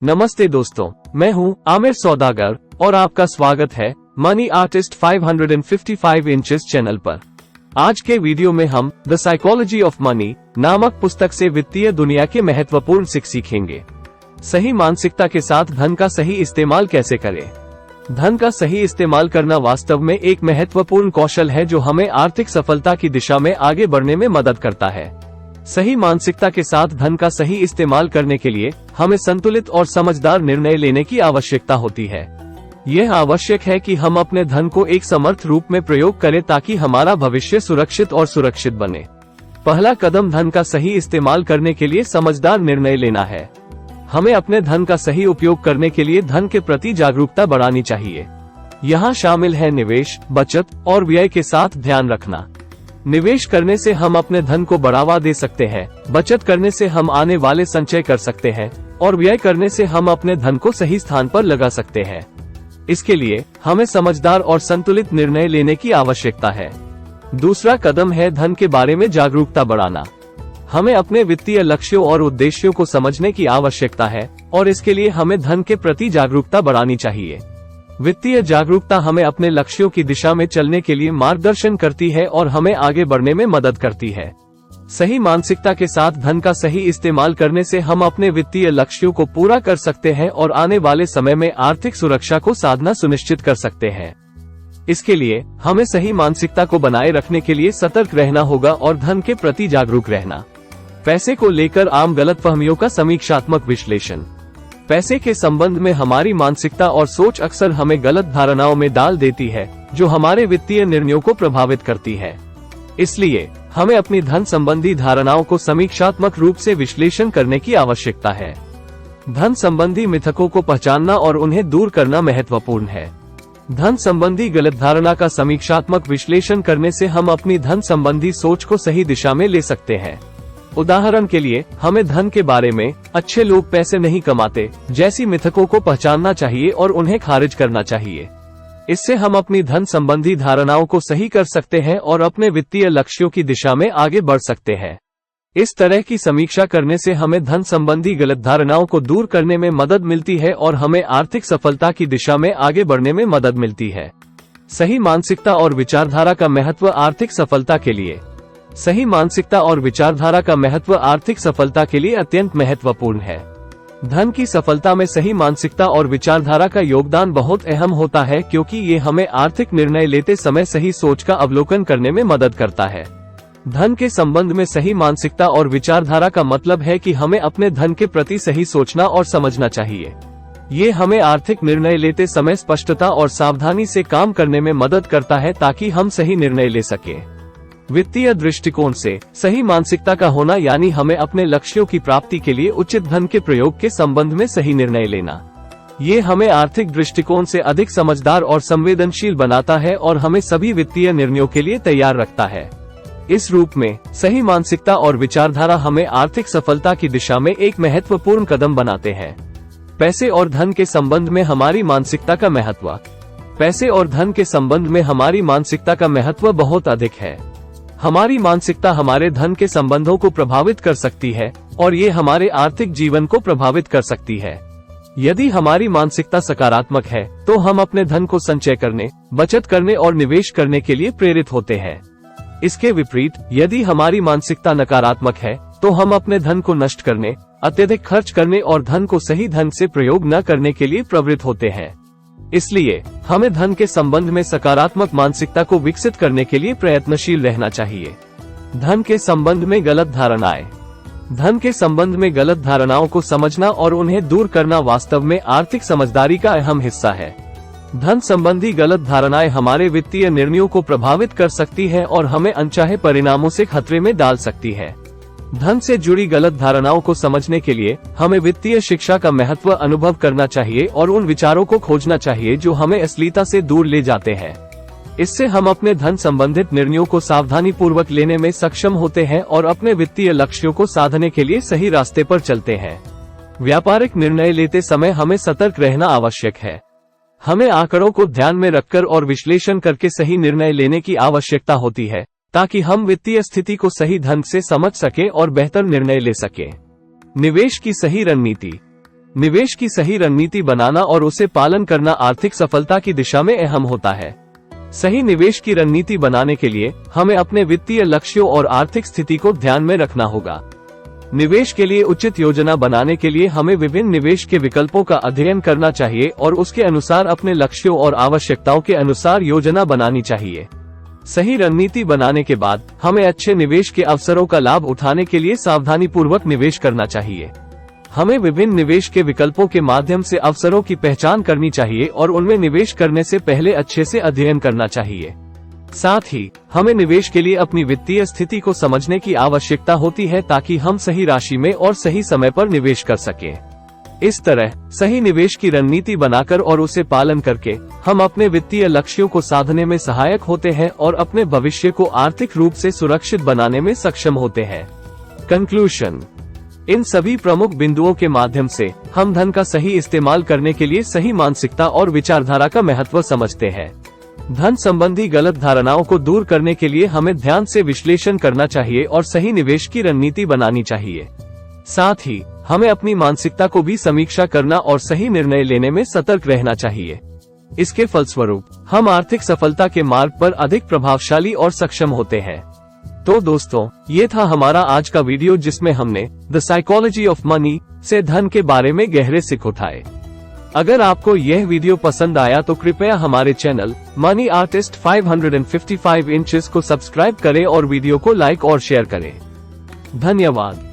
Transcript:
नमस्ते दोस्तों, मैं हूं आमिर सौदागर और आपका स्वागत है मनी आर्टिस्ट 555 इंचेस चैनल पर। आज के वीडियो में हम द साइकोलॉजी ऑफ मनी नामक पुस्तक से वित्तीय दुनिया के महत्वपूर्ण सीखेंगे। सही मानसिकता के साथ धन का सही इस्तेमाल कैसे करें। धन का सही इस्तेमाल करना वास्तव में एक महत्वपूर्ण कौशल है जो हमें आर्थिक सफलता की दिशा में आगे बढ़ने में मदद करता है। सही मानसिकता के साथ धन का सही इस्तेमाल करने के लिए हमें संतुलित और समझदार निर्णय लेने की आवश्यकता होती है। यह आवश्यक है कि हम अपने धन को एक समर्थ रूप में प्रयोग करें ताकि हमारा भविष्य सुरक्षित और सुरक्षित बने। पहला कदम धन का सही इस्तेमाल करने के लिए समझदार निर्णय लेना है। हमें अपने धन का सही उपयोग करने के लिए धन के प्रति जागरूकता बढ़ानी चाहिए। यहाँ शामिल है निवेश, बचत और व्यय के साथ ध्यान रखना। निवेश करने से हम अपने धन को बढ़ावा दे सकते हैं, बचत करने से हम आने वाले संचय कर सकते हैं और व्यय करने से हम अपने धन को सही स्थान पर लगा सकते हैं। इसके लिए हमें समझदार और संतुलित निर्णय लेने की आवश्यकता है। दूसरा कदम है धन के बारे में जागरूकता बढ़ाना। हमें अपने वित्तीय लक्ष्यों और उद्देश्यों को समझने की आवश्यकता है और इसके लिए हमें धन के प्रति जागरूकता बढ़ानी चाहिए। वित्तीय जागरूकता हमें अपने लक्ष्यों की दिशा में चलने के लिए मार्गदर्शन करती है और हमें आगे बढ़ने में मदद करती है। सही मानसिकता के साथ धन का सही इस्तेमाल करने से हम अपने वित्तीय लक्ष्यों को पूरा कर सकते हैं और आने वाले समय में आर्थिक सुरक्षा को साधना सुनिश्चित कर सकते हैं। इसके लिए हमें सही मानसिकता को बनाए रखने के लिए सतर्क रहना होगा और धन के प्रति जागरूक रहना। पैसे को लेकर आम गलतफहमियों का समीक्षात्मक विश्लेषण। पैसे के संबंध में हमारी मानसिकता और सोच अक्सर हमें गलत धारणाओं में डाल देती है जो हमारे वित्तीय निर्णयों को प्रभावित करती है। इसलिए हमें अपनी धन संबंधी धारणाओं को समीक्षात्मक रूप से विश्लेषण करने की आवश्यकता है। धन संबंधी मिथकों को पहचानना और उन्हें दूर करना महत्वपूर्ण है। धन संबंधी गलत धारणा का समीक्षात्मक विश्लेषण करने से हम अपनी धन संबंधी सोच को सही दिशा में ले सकते हैं। उदाहरण के लिए हमें धन के बारे में अच्छे लोग पैसे नहीं कमाते जैसी मिथकों को पहचानना चाहिए और उन्हें खारिज करना चाहिए। इससे हम अपनी धन संबंधी धारणाओं को सही कर सकते हैं और अपने वित्तीय लक्ष्यों की दिशा में आगे बढ़ सकते हैं। इस तरह की समीक्षा करने से हमें धन संबंधी गलत धारणाओं को दूर करने में मदद मिलती है और हमें आर्थिक सफलता की दिशा में आगे बढ़ने में मदद मिलती है। सही मानसिकता और विचारधारा का महत्व आर्थिक सफलता के लिए। सही मानसिकता और विचारधारा का महत्व आर्थिक सफलता के लिए अत्यंत महत्वपूर्ण है। धन की सफलता में सही मानसिकता और विचारधारा का योगदान बहुत अहम होता है क्योंकि ये हमें आर्थिक निर्णय लेते समय सही सोच का अवलोकन करने में मदद करता है। धन के संबंध में सही मानसिकता और विचारधारा का मतलब है कि हमें अपने धन के प्रति सही सोचना और समझना चाहिए। ये हमें आर्थिक निर्णय लेते समय स्पष्टता और सावधानी से काम करने में मदद करता है ताकि हम सही निर्णय ले सकें। वित्तीय दृष्टिकोण से सही मानसिकता का होना यानी हमें अपने लक्ष्यों की प्राप्ति के लिए उचित धन के प्रयोग के संबंध में सही निर्णय लेना। ये हमें आर्थिक दृष्टिकोण से अधिक समझदार और संवेदनशील बनाता है और हमें सभी वित्तीय निर्णयों के लिए तैयार रखता है। इस रूप में सही मानसिकता और विचारधारा हमें आर्थिक सफलता की दिशा में एक महत्वपूर्ण कदम बनाते हैं। पैसे और धन के संबंध में हमारी मानसिकता का महत्व। पैसे और धन के संबंध में हमारी मानसिकता का महत्व बहुत अधिक है। हमारी मानसिकता हमारे धन के संबंधों को प्रभावित कर सकती है और ये हमारे आर्थिक जीवन को प्रभावित कर सकती है। यदि हमारी मानसिकता सकारात्मक है तो हम अपने धन को संचय करने, बचत करने और निवेश करने के लिए प्रेरित होते हैं। इसके विपरीत यदि हमारी मानसिकता नकारात्मक है तो हम अपने धन को नष्ट करने, अत्यधिक खर्च करने और धन को सही ढंग से प्रयोग न करने के लिए प्रवृत्त होते हैं। इसलिए हमें धन के संबंध में सकारात्मक मानसिकता को विकसित करने के लिए प्रयत्नशील रहना चाहिए। धन के संबंध में गलत धारणाएं। धन के संबंध में गलत धारणाओं को समझना और उन्हें दूर करना वास्तव में आर्थिक समझदारी का अहम हिस्सा है। धन संबंधी गलत धारणाएं हमारे वित्तीय निर्णयों को प्रभावित कर सकती है और हमें अनचाहे परिणामों से खतरे में डाल सकती है। धन से जुड़ी गलत धारणाओं को समझने के लिए हमें वित्तीय शिक्षा का महत्व अनुभव करना चाहिए और उन विचारों को खोजना चाहिए जो हमें असलियता से दूर ले जाते हैं। इससे हम अपने धन संबंधित निर्णयों को सावधानी पूर्वक लेने में सक्षम होते हैं और अपने वित्तीय लक्ष्यों को साधने के लिए सही रास्ते पर चलते हैं। व्यापारिक निर्णय लेते समय हमें सतर्क रहना आवश्यक है। हमें आंकड़ों को ध्यान में रखकर और विश्लेषण करके सही निर्णय लेने की आवश्यकता होती है ताकि हम वित्तीय स्थिति को सही ढंग से समझ सकें और बेहतर निर्णय ले सकें। निवेश की सही रणनीति। निवेश की सही रणनीति बनाना और उसे पालन करना आर्थिक सफलता की दिशा में अहम होता है। सही निवेश की रणनीति बनाने के लिए हमें अपने वित्तीय लक्ष्यों और आर्थिक स्थिति को ध्यान में रखना होगा। निवेश के लिए उचित योजना बनाने के लिए हमें विभिन्न निवेश के विकल्पों का अध्ययन करना चाहिए और उसके अनुसार अपने लक्ष्यों और आवश्यकताओं के अनुसार योजना बनानी चाहिए। सही रणनीति बनाने के बाद हमें अच्छे निवेश के अवसरों का लाभ उठाने के लिए सावधानी पूर्वक निवेश करना चाहिए। हमें विभिन्न निवेश के विकल्पों के माध्यम से अवसरों की पहचान करनी चाहिए और उनमें निवेश करने से पहले अच्छे से अध्ययन करना चाहिए। साथ ही हमें निवेश के लिए अपनी वित्तीय स्थिति को समझने की आवश्यकता होती है ताकि हम सही राशि में और सही समय पर निवेश कर सकें। इस तरह सही निवेश की रणनीति बनाकर और उसे पालन करके हम अपने वित्तीय लक्ष्यों को साधने में सहायक होते हैं और अपने भविष्य को आर्थिक रूप से सुरक्षित बनाने में सक्षम होते हैं। कंक्लूजन, इन सभी प्रमुख बिंदुओं के माध्यम से हम धन का सही इस्तेमाल करने के लिए सही मानसिकता और विचारधारा का महत्व समझते हैं। धन संबंधी गलत धारणाओं को दूर करने के लिए हमें ध्यान से विश्लेषण करना चाहिए और सही निवेश की रणनीति बनानी चाहिए। साथ ही हमें अपनी मानसिकता को भी समीक्षा करना और सही निर्णय लेने में सतर्क रहना चाहिए। इसके फलस्वरूप हम आर्थिक सफलता के मार्ग पर अधिक प्रभावशाली और सक्षम होते हैं। तो दोस्तों, ये था हमारा आज का वीडियो जिसमें हमने द साइकोलॉजी ऑफ मनी से धन के बारे में गहरे सीख उठाए। अगर आपको यह वीडियो पसंद आया तो कृपया हमारे चैनल मनी आर्टिस्ट 555 इंचेस को सब्सक्राइब करें और वीडियो को लाइक और शेयर करें। धन्यवाद।